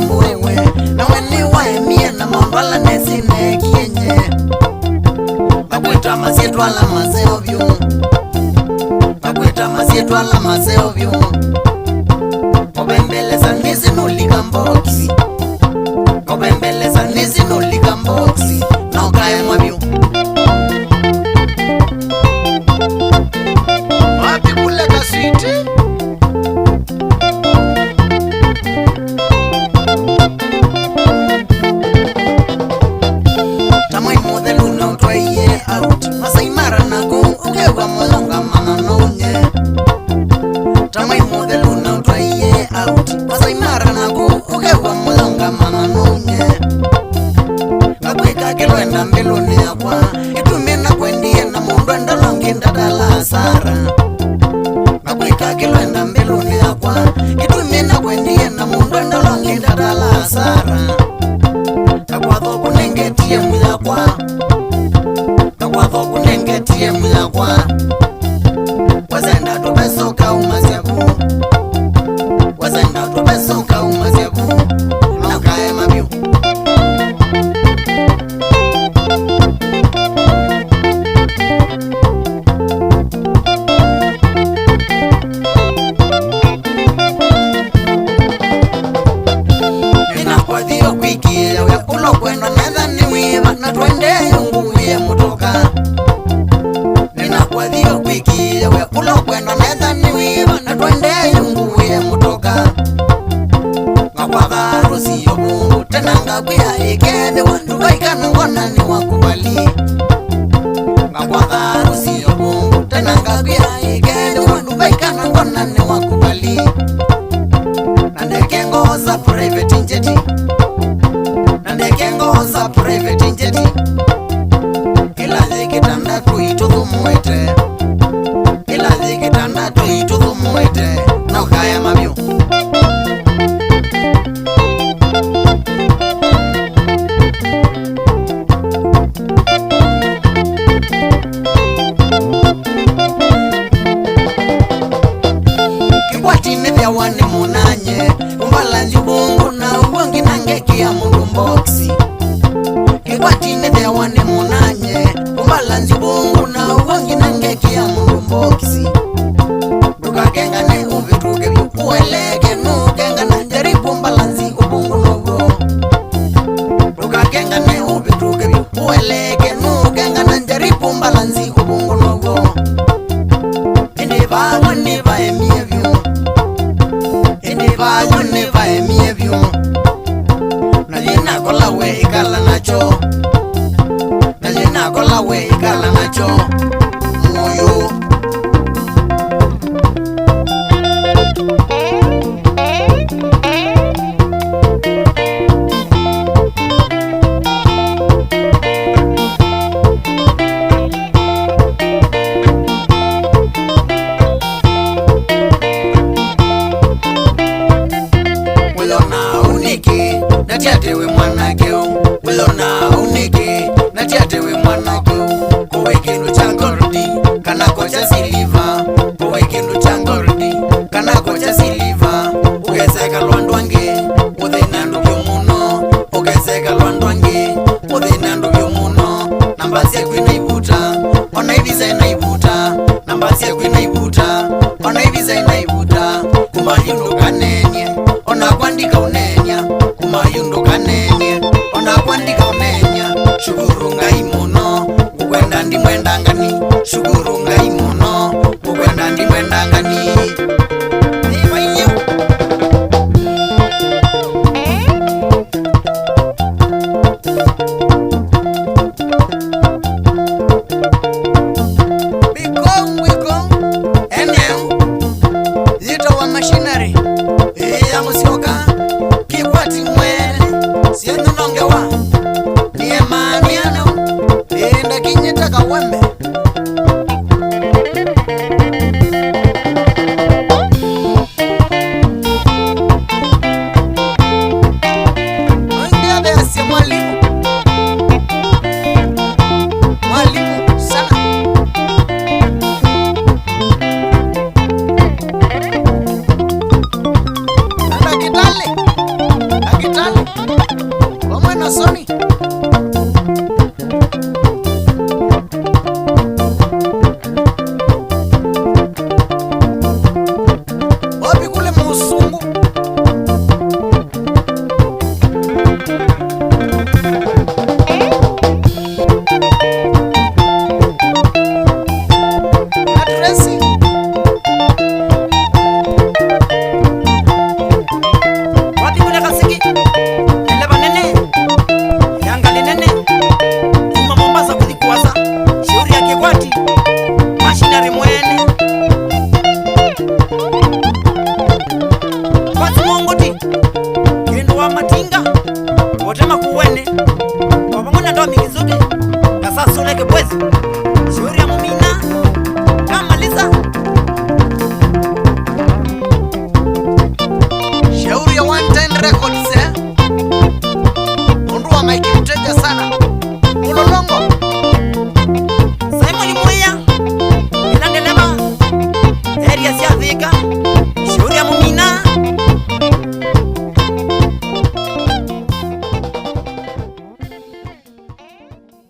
mungu wewe na weni waemie na mondwala nesine kienye bakwita masietu ala maseovyo bakwita masietu ala maseovyo obembeleza nisi nulika mboksi obembeleza nisi nulika mboksi na ukae mwavyo wapi kule kaswiti tamai modelu na utwaiye out masaimara naku ukewa molonga mama nonye tamai modelu na utwaiye out masaimara naku ukewa molonga mama nonye kakwika kilwenda mbeluni yakwa itumina kwendie na mundu endalongi ndadala sara kakwika kilwenda mbeluni yakwa itumina kwendie na mundu endalongi ndadala sara kakwatho kunengetie muyakwa kakwatho kunengetie muyakwa wazenda tubesoka umazyaku wazenda tubesoka umazyaku naukae mabyu ninakwathio kwikie wekulo kwenda nethani wiva na twende yunguie mutoka ninakwathio kwikie wekulo kwenda nethani wiva na twende yunguie mutoka ngakwatha harusi yo bungu tena ngagwia ikethe wandukaikana ngona ni wakubali ngakwatha harusi yo bungu tena ngagwia ikethe wandukaikana ngona ni wakubali nandekengoza private njeti nandekengoza private njeti ila zikitanda tuituthumuite ila zikitanda tuituthumuite na ukaya mabyu kikwatine vya wani munanye umbalanzi bungu na uwangi nangekia mundu mboksi kikwatine vya wani munanye umbalanzi bungu na uwangi nangekia mundu mboksi dukakengane uvituke vyukueleke nukengana njaribu mbalanzi ubungu nogo dukakengane uvituke vyukueleke nukengana njaribu mbalanzi ubungu nogo enivalo nivaemievyo enivalo nivaemievyo najinakola we ikala nacho najinakola we ikala nacho moyo wilona uniki natiatewe mwanakeo wilona uniki natiatewe mwanakeo kowe kindu cha gordi kanako cha siliva kowe kindu cha gordi kanako cha siliva ugezeka lwandwange uthinandu vyumuno ugezeka lwandwange uthinandu vyumuno namba syaku inaivuta ona iviza inaivuta namba syaku inaivuta ona iviza inaivuta kumayundu kanenye ona kwandika unenya kumayundu kanenye ona kwandika unenya Otema kuwene. Wapangona ndo mikizuki. Kasa sule kebwezi.